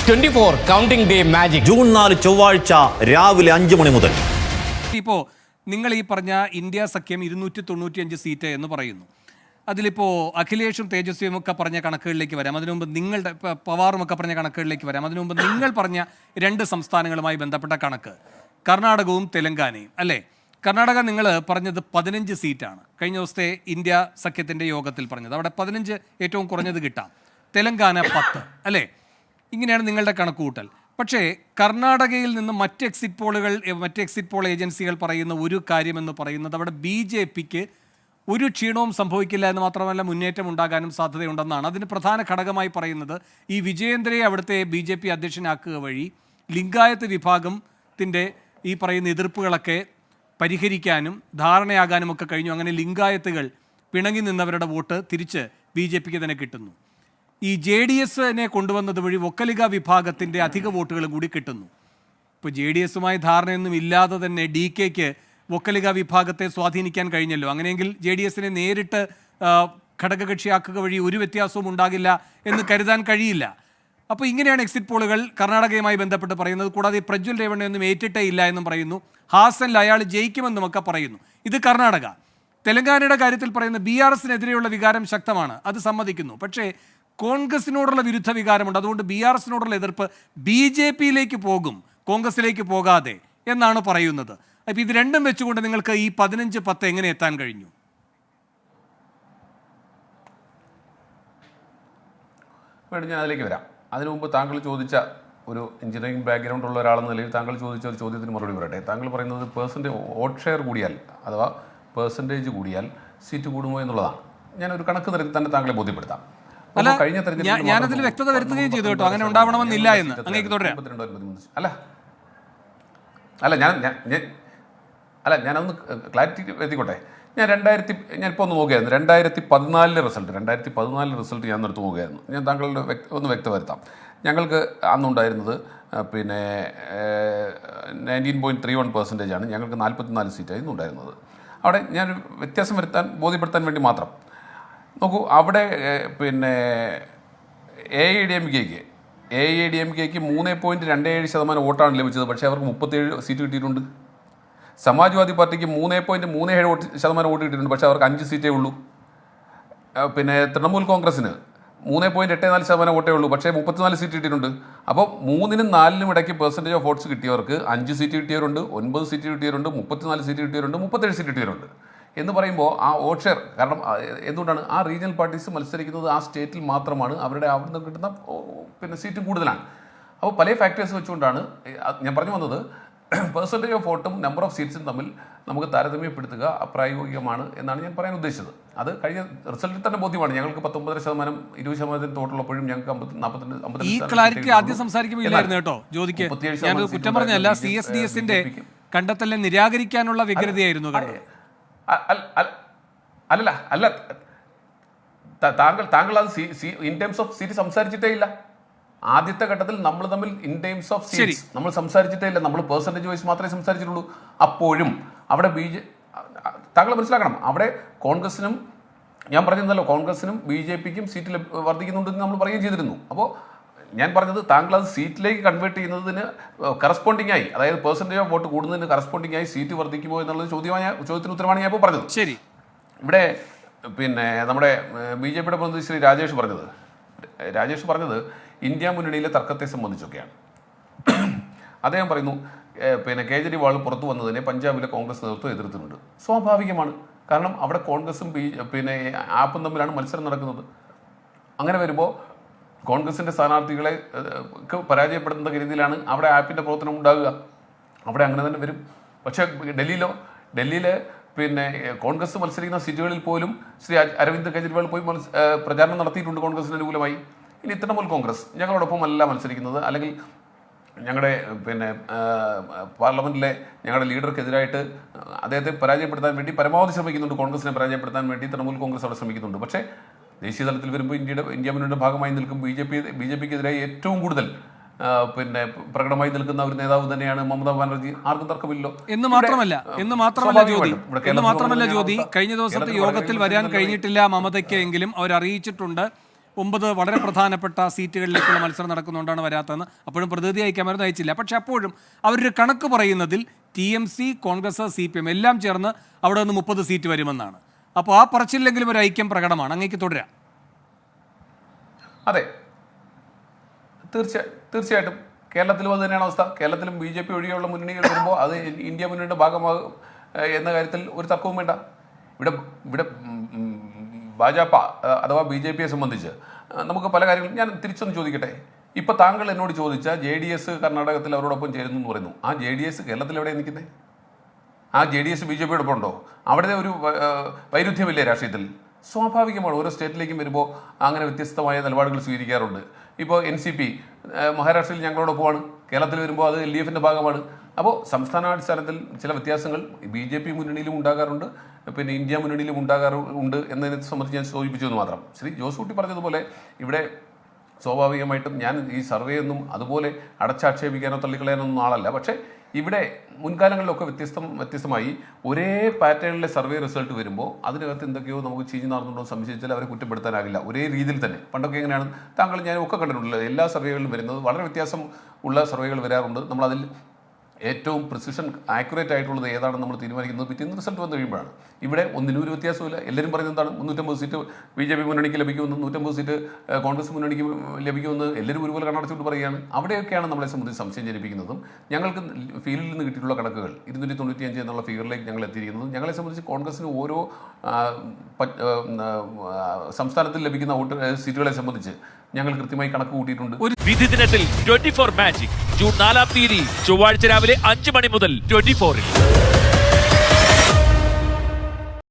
24 counting day magic June 4 ചൊവ്വാഴ്ച രാവിലെ 5 മണി മുതൽ. ഇപ്പോൾ നിങ്ങൾ ഈ പറഞ്ഞ ഇന്ത്യ സഖ്യം 295 സീറ്റ് എന്ന് പറയുന്നു. അതിലിപ്പോൾ അഖിലേഷും തേജസ്വിയും ഒക്കെ പറഞ്ഞ കണക്കുകളിലേക്ക് വരാം. അതിനു മുമ്പ് നിങ്ങളുടെ പവാറും ഒക്കെ പറഞ്ഞ കണക്കുകളിലേക്ക് വരാം. അതിനു മുമ്പ് നിങ്ങൾ പറഞ്ഞ 2 സംസ്ഥാനങ്ങളുമായി ബന്ധപ്പെട്ട കണക്ക്, കർണാടകവും തെലങ്കാനയും അല്ലേ? കർണാടക നിങ്ങൾ പറഞ്ഞത് 15 സീറ്റാണ് കഴിഞ്ഞ ദിവസത്തെ ഇന്ത്യ സഖ്യത്തിൻ്റെ യോഗത്തിൽ പറഞ്ഞത്. അവിടെ 15 ഏറ്റവും കുറഞ്ഞത് കിട്ടാം. തെലങ്കാന 10 അല്ലേ? ഇങ്ങനെയാണ് നിങ്ങളുടെ കണക്കുകൂട്ടൽ. പക്ഷേ കർണാടകയിൽ നിന്ന് മറ്റ് എക്സിറ്റ് പോൾ ഏജൻസികൾ പറയുന്ന ഒരു കാര്യമെന്ന് പറയുന്നത് അവിടെ BJPക്ക് ഒരു ക്ഷീണവും സംഭവിക്കില്ല എന്ന് മാത്രമല്ല മുന്നേറ്റം ഉണ്ടാകാനും സാധ്യതയുണ്ടെന്നാണ്. അതിന് പ്രധാന ഘടകമായി പറയുന്നത് ഈ വിജയേന്ദ്രയെ അവിടുത്തെ BJP അധ്യക്ഷനാക്കുക വഴി ലിംഗായത്ത് വിഭാഗത്തിൻ്റെ ഈ പറയുന്ന എതിർപ്പുകളൊക്കെ പരിഹരിക്കാനും ധാരണയാകാനും ഒക്കെ കഴിഞ്ഞു. അങ്ങനെ ലിംഗായത്തുകൾ പിണങ്ങി നിന്നവരുടെ വോട്ട് തിരിച്ച് BJPക്ക് തന്നെ കിട്ടുന്നു. ഈ JDSനെ കൊണ്ടുവന്നത് വഴി ഒക്കലിക വിഭാഗത്തിൻ്റെ അധിക വോട്ടുകൾ കൂടി കിട്ടുന്നു. ഇപ്പോൾ JDSുമായി ധാരണയൊന്നും ഇല്ലാതെ തന്നെ DKക്ക് ഒക്കലിക വിഭാഗത്തെ സ്വാധീനിക്കാൻ കഴിഞ്ഞല്ലോ. അങ്ങനെയെങ്കിൽ JDSനെ നേരിട്ട് ഘടകകക്ഷിയാക്കുക വഴി ഒരു വ്യത്യാസവും ഉണ്ടാകില്ല എന്ന് കരുതാൻ കഴിയില്ല. അപ്പോൾ ഇങ്ങനെയാണ് എക്സിറ്റ് പോളുകൾ കർണാടകയുമായി ബന്ധപ്പെട്ട് പറയുന്നത്. കൂടാതെ പ്രജ്വൽ രേവണ്ണയൊന്നും ഏറ്റിട്ടേ ഇല്ല എന്നും പറയുന്നു. ഹാസനിൽ അയാൾ ജയിക്കുമെന്നുമൊക്കെ പറയുന്നു. ഇത് കർണാടക. തെലങ്കാനയുടെ കാര്യത്തിൽ പറയുന്ന BRSനെതിരെയുള്ള വികാരം ശക്തമാണ്, അത് സമ്മതിക്കുന്നു. പക്ഷേ കോൺഗ്രസിനോടുള്ള വിരുദ്ധ വികാരമുണ്ട്. അതുകൊണ്ട് BRSനോടുള്ള എതിർപ്പ് BJPയിലേക്ക് പോകും, കോൺഗ്രസിലേക്ക് പോകാതെ എന്നാണ് പറയുന്നത്. അപ്പോൾ ഇത് രണ്ടും വെച്ചുകൊണ്ട് നിങ്ങൾക്ക് ഈ 15-10 എങ്ങനെ എത്താൻ കഴിഞ്ഞു? വേണ്ടി ഞാൻ അതിലേക്ക് വരാം. അതിനു മുമ്പ് താങ്കൾ ചോദിച്ച ഒരു എഞ്ചിനീയറിംഗ് ബാക്ക്ഗ്രൗണ്ട് ഉള്ള ഒരാളെന്ന നിലയിൽ താങ്കൾ ചോദിച്ച ഒരു ചോദ്യത്തിന് മറുപടി പറയട്ടെ. താങ്കൾ പറയുന്നത് വോട്ട് ഷെയർ കൂടിയാൽ അഥവാ പെർസെൻറ്റേജ് കൂടിയാൽ സീറ്റ് കൂടുമോ എന്നുള്ളതാണ്. ഞാനൊരു കണക്ക് തന്നെ താങ്കളെ ബോധ്യപ്പെടുത്താം. ഞാനതിൽ വ്യക്തത വരുത്തുകയും ചെയ്തു കേട്ടോ, അങ്ങനെ ഉണ്ടാവണമെന്നില്ല എന്ന്. അങ്ങേക്ക് തുടരാം. ഞാനൊന്ന് ക്ലാരിറ്റി എത്തിക്കോട്ടെ. ഞാനിപ്പോൾ ഒന്ന് നോക്കുകയായിരുന്നു 2014 റിസൾട്ട് ഞാൻ എടുത്ത് നോക്കുകയായിരുന്നു. ഞാൻ താങ്കളുടെ ഒന്ന് വ്യക്തവരുത്താം. ഞങ്ങൾക്ക് അന്നുണ്ടായിരുന്നത് 19.31% ഞങ്ങൾക്ക് 44 സീറ്റായിരുന്നു ഉണ്ടായിരുന്നത്. അവിടെ ഞാൻ വ്യത്യാസം ബോധ്യപ്പെടുത്താൻ വേണ്ടി മാത്രം നോക്കൂ. അവിടെ AIADMKക്ക് 3.27% വോട്ടാണ് ലഭിച്ചത്. പക്ഷേ അവർക്ക് 37 സീറ്റ് കിട്ടിയിട്ടുണ്ട്. സമാജ്വാദി പാർട്ടിക്ക് 3.37% വോട്ട് കിട്ടിയിട്ടുണ്ട്. പക്ഷേ അവർക്ക് 5 സീറ്റേ ഉള്ളൂ. തൃണമൂൽ കോൺഗ്രസ്സിന് 3.84% വോട്ടേ ഉള്ളൂ. പക്ഷേ 34 സീറ്റ് കിട്ടിയിട്ടുണ്ട്. അപ്പോൾ 3-നും 4-നും ഇടയ്ക്ക് പെർസെൻറ്റേജ് ഓഫ് വോട്ട്സ് കിട്ടിയവർക്ക് 5 സീറ്റ് കിട്ടിയവരുണ്ട്, 9 സീറ്റ് കിട്ടിയവരുണ്ട്, 34 സീറ്റ് കിട്ടിയവരുണ്ട്, 37 സീറ്റ് കിട്ടിയവരുണ്ട് എന്ന് പറയുമ്പോൾ ആ വോട്ട് ഷെയർ, കാരണം എന്തുകൊണ്ടാണ് ആ റീജിയണൽ പാർട്ടീസ് മത്സരിക്കുന്നത് ആ സ്റ്റേറ്റിൽ മാത്രമാണ്, അവിടെ നിന്ന് കിട്ടുന്ന സീറ്റും കൂടുതലാണ്. അപ്പോൾ പല ഫാക്ടേഴ്സ് വെച്ചുകൊണ്ടാണ് ഞാൻ പറഞ്ഞു വന്നത്. പെർസെൻറ്റേജ് ഓഫ് വോട്ടും നമ്പർ ഓഫ് സീറ്റ്സും തമ്മിൽ നമുക്ക് താരതമ്യപ്പെടുത്തുക അപ്രായോഗികമാണ് എന്നാണ് ഞാൻ പറയാൻ ഉദ്ദേശിച്ചത്. അത് കഴിഞ്ഞ റിസൾട്ടിൽ തന്നെ ബോധ്യമാണ്. ഞങ്ങൾക്ക് 19%, 20% തോട്ടുള്ളപ്പോഴും ഞങ്ങൾക്ക് 42 ഈ ക്ലാരിറ്റി ആദ്യം സംസാരിക്കുമ്പോൾ ഇല്ലായിരുന്നു കേട്ടോ ജ്യോതിക്ക്. ഞാൻ കുറ്റം പറഞ്ഞല്ല, CSDSന്റെ കണ്ടെത്തലിനെ നിരാകരിക്കാനുള്ള വ്യഗ്രതയായിരുന്നു കണ്ടത്. അല്ല താങ്കൾ അത് ഇൻ ടേംസ് ഓഫ് സീറ്റ് സംസാരിച്ചിട്ടേ ഇല്ല. ആദ്യത്തെ ഘട്ടത്തിൽ നമ്മൾ തമ്മിൽ ഇൻ ടേംസ് ഓഫ് സീറ്റ്സ് നമ്മൾ സംസാരിച്ചിട്ടേ ഇല്ല. നമ്മൾ പെർസെൻറ്റേജ് വൈസ് മാത്രമേ സംസാരിച്ചിട്ടുള്ളൂ. അപ്പോഴും അവിടെ താങ്കൾ മനസ്സിലാക്കണം, അവിടെ കോൺഗ്രസിനും ഞാൻ പറഞ്ഞിരുന്നല്ലോ, കോൺഗ്രസിനും BJPക്കും സീറ്റ് വർദ്ധിക്കുന്നുണ്ടെന്ന് നമ്മൾ പറയുകയും ചെയ്തിരുന്നു. അപ്പോൾ ഞാൻ പറഞ്ഞത് താങ്കൾ അത് സീറ്റിലേക്ക് കൺവേർട്ട് ചെയ്യുന്നതിന് കറസ്പോണ്ടിങ് ആയി, അതായത് പെർസെൻറ്റേജ് ഓഫ് വോട്ട് കൂടുന്നതിന് കറസ്പോണ്ടിങ് ആയി സീറ്റ് വർദ്ധിക്കുമോ എന്നുള്ളത് ചോദ്യത്തിന് ഉത്തരമാണ് ഞാൻ ഇപ്പോൾ പറഞ്ഞത്. ശരി, ഇവിടെ നമ്മുടെ BJPയുടെ പ്രതിനിധി ശ്രീ രാജേഷ് പറഞ്ഞത് ഇന്ത്യ മുന്നണിയിലെ തർക്കത്തെ സംബന്ധിച്ചൊക്കെയാണ്. അദ്ദേഹം പറയുന്നു കേജ്രിവാൾ പുറത്തു വന്നതിനെ പഞ്ചാബിലെ കോൺഗ്രസ് നേതൃത്വം എതിർത്തിട്ടുണ്ട്. സ്വാഭാവികമാണ്, കാരണം അവിടെ കോൺഗ്രസും ആപ്പും തമ്മിലാണ് മത്സരം നടക്കുന്നത്. അങ്ങനെ വരുമ്പോൾ കോൺഗ്രസിൻ്റെ സ്ഥാനാർത്ഥികളെ പരാജയപ്പെടുന്ന രീതിയിലാണ് അവിടെ ആപ്പിൻ്റെ പ്രവർത്തനം ഉണ്ടാകുക. അവിടെ അങ്ങനെ തന്നെ വരും. പക്ഷേ ഡൽഹിയിലെ കോൺഗ്രസ് മത്സരിക്കുന്ന സീറ്റുകളിൽ പോലും ശ്രീ അരവിന്ദ് കെജ്രിവാൾ പോയി പ്രചാരണം നടത്തിയിട്ടുണ്ട് കോൺഗ്രസിന് അനുകൂലമായി. ഇനി തൃണമൂൽ കോൺഗ്രസ് ഞങ്ങളോടൊപ്പം അല്ല മത്സരിക്കുന്നത്, അല്ലെങ്കിൽ ഞങ്ങളുടെ പാർലമെൻറ്റിലെ ഞങ്ങളുടെ ലീഡർക്കെതിരായിട്ട് അദ്ദേഹത്തെ പരാജയപ്പെടുത്താൻ വേണ്ടി പരമാവധി ശ്രമിക്കുന്നുണ്ട്. കോൺഗ്രസിനെ പരാജയപ്പെടുത്താൻ വേണ്ടി തൃണമൂൽ കോൺഗ്രസ് അവിടെ ശ്രമിക്കുന്നുണ്ട്. പക്ഷേ ദേശീയ തലത്തിൽ വരുമ്പോൾ ഇന്ത്യ മുന്നണിയുടെ ഭാഗമായി നിൽക്കും BJPക്കെതിരായി ഏറ്റവും കൂടുതൽ പ്രകടമായി നിൽക്കുന്ന ഒരു നേതാവ് തന്നെയാണ് മമതാ ബാനർജി. ആർക്കും തർക്കമില്ലോ. എന്ന് മാത്രമല്ല ജ്യോതി, കഴിഞ്ഞ ദിവസത്തെ യോഗത്തിൽ വരാൻ കഴിഞ്ഞിട്ടില്ല മമതയ്ക്ക്, എങ്കിലും അവർ അറിയിച്ചിട്ടുണ്ട് 9 വളരെ പ്രധാനപ്പെട്ട സീറ്റുകളിലേക്കുള്ള മത്സരം നടക്കുന്നതുകൊണ്ടാണ് വരാത്തതെന്ന്. അപ്പോഴും പ്രതിനിധി അയക്കാമായിരുന്നു, അയച്ചില്ല. പക്ഷെ അപ്പോഴും അവരൊരു കണക്ക് പറയുന്നതിൽ TMC, കോൺഗ്രസ്, CPM എല്ലാം ചേർന്ന് അവിടെ നിന്ന് 30 സീറ്റ് വരുമെന്നാണ്. അപ്പോൾ ആ പറച്ചില്ലെങ്കിലും ഒരു ഐക്യം പ്രകടമാണ്. അങ്ങേക്ക് തുടരാം. അതെ, തീർച്ചയായിട്ടും കേരളത്തിലും അത് തന്നെയാണ് അവസ്ഥ. കേരളത്തിലും BJP ഒഴികെയുള്ള മുന്നണികൾ വരുമ്പോൾ അത് ഇന്ത്യ മുന്നണിയുടെ ഭാഗമാകും എന്ന കാര്യത്തിൽ ഒരു തർക്കവും വേണ്ട. ഇവിടെ ഭാജപ അഥവാ BJPയെ സംബന്ധിച്ച് നമുക്ക് പല കാര്യങ്ങളും ഞാൻ തിരിച്ചൊന്ന് ചോദിക്കട്ടെ. ഇപ്പോൾ താങ്കൾ എന്നോട് ചോദിച്ച JDS കർണാടകത്തിൽ അവരോടൊപ്പം ചേരുന്നു എന്ന് പറയുന്നു. ആ JDS കേരളത്തിൽ എവിടെയാണ് നിൽക്കുന്നത്? ആ JDS BJPയോടൊപ്പം ഉണ്ടോ? അവിടെ ഒരു വൈരുദ്ധ്യമില്ലേ രാഷ്ട്രീയത്തിൽ? സ്വാഭാവികമാണ്. ഓരോ സ്റ്റേറ്റിലേക്കും വരുമ്പോൾ അങ്ങനെ വ്യത്യസ്തമായ നിലപാടുകൾ സ്വീകരിക്കാറുണ്ട്. ഇപ്പോൾ NCP മഹാരാഷ്ട്രയിൽ ഞങ്ങളോടൊപ്പമാണ്, കേരളത്തിൽ വരുമ്പോൾ അത് LDFിൻ്റെ ഭാഗമാണ്. അപ്പോൾ സംസ്ഥാനാടിസ്ഥാനത്തിൽ ചില വ്യത്യാസങ്ങൾ BJP മുന്നണിയിലും ഉണ്ടാകാറുണ്ട്, പിന്നെ ഇന്ത്യ മുന്നണിയിലും ഉണ്ടാകാറുണ്ട് എന്നതിനെ സംബന്ധിച്ച് ഞാൻ സൂചിപ്പിച്ചു എന്ന് മാത്രം. ശ്രീ ജോസൂട്ടി പറഞ്ഞതുപോലെ ഇവിടെ സ്വാഭാവികമായിട്ടും ഞാൻ ഈ സർവേ ഒന്നും അതുപോലെ അടച്ചാക്ഷേപിക്കാനോ തള്ളിക്കളയാനൊന്നും ആളല്ല. പക്ഷേ ഇവിടെ മുൻകാലങ്ങളിലൊക്കെ വ്യത്യസ്തമായി ഒരേ പാറ്റേണിലെ സർവേ റിസൾട്ട് വരുമ്പോൾ അതിനകത്ത് എന്തൊക്കെയോ നമുക്ക് ചീഞ്ഞു നടന്നുണ്ടോ സംശയിച്ചാൽ അവരെ കുറ്റപ്പെടുത്താനാകില്ല. ഒരേ രീതിയിൽ തന്നെ പണ്ടൊക്കെ എങ്ങനെയാണ് താങ്കൾ ഞാനും ഒക്കെ കണ്ടിട്ടുള്ളത്, എല്ലാ സർവേകളിലും വരുന്നത് വളരെ വ്യത്യാസം ഉള്ള സർവേകൾ വരാറുണ്ട്. നമ്മളതിൽ ഏറ്റവും പ്രിസിഷൻ ആക്യുറേറ്റ് ആയിട്ടുള്ളത് ഏതാണെന്ന് നമ്മൾ തീരുമാനിക്കുന്നത് പിറ്റേന്ന് റിസൾട്ട് വന്നു കഴിയുമ്പോഴാണ്. ഇവിടെ ഒന്നിനും ഒരു വ്യത്യാസമില്ല. എല്ലാവരും പറയുന്നത് എന്താണ്, 350 സീറ്റ് BJP മുന്നണിക്ക് ലഭിക്കുമെന്ന്, 150 സീറ്റ് കോൺഗ്രസ് മുന്നണിക്ക് ലഭിക്കുമെന്ന് എല്ലാവരും ഒരുപോലെ കണ്ണടച്ചുകൊണ്ട് പറയുകയാണ്. അവിടെയൊക്കെയാണ് നമ്മളെ സംബന്ധിച്ച് സംശയം ജനിപ്പിക്കുന്നതും. ഞങ്ങൾക്ക് ഫീൽഡിൽ നിന്ന് കിട്ടിയിട്ടുള്ള കണക്കുകൾ 295 എന്നുള്ള ഫിഗറിലേക്ക് ഞങ്ങൾ എത്തിയിരിക്കുന്നതും ഞങ്ങളെ സംബന്ധിച്ച് കോൺഗ്രസിന് ഓരോ സംസ്ഥാനത്തിൽ ലഭിക്കുന്ന സീറ്റുകളെ സംബന്ധിച്ച് ഞങ്ങൾ കൃത്യമായി കണക്ക് കൂട്ടിയിട്ടുണ്ട്. വിധി ദിനത്തിൽ 24 മാജിക് ജൂൺ 4 ചൊവ്വാഴ്ച രാവിലെ 5 മണി മുതൽ 24-ൽ.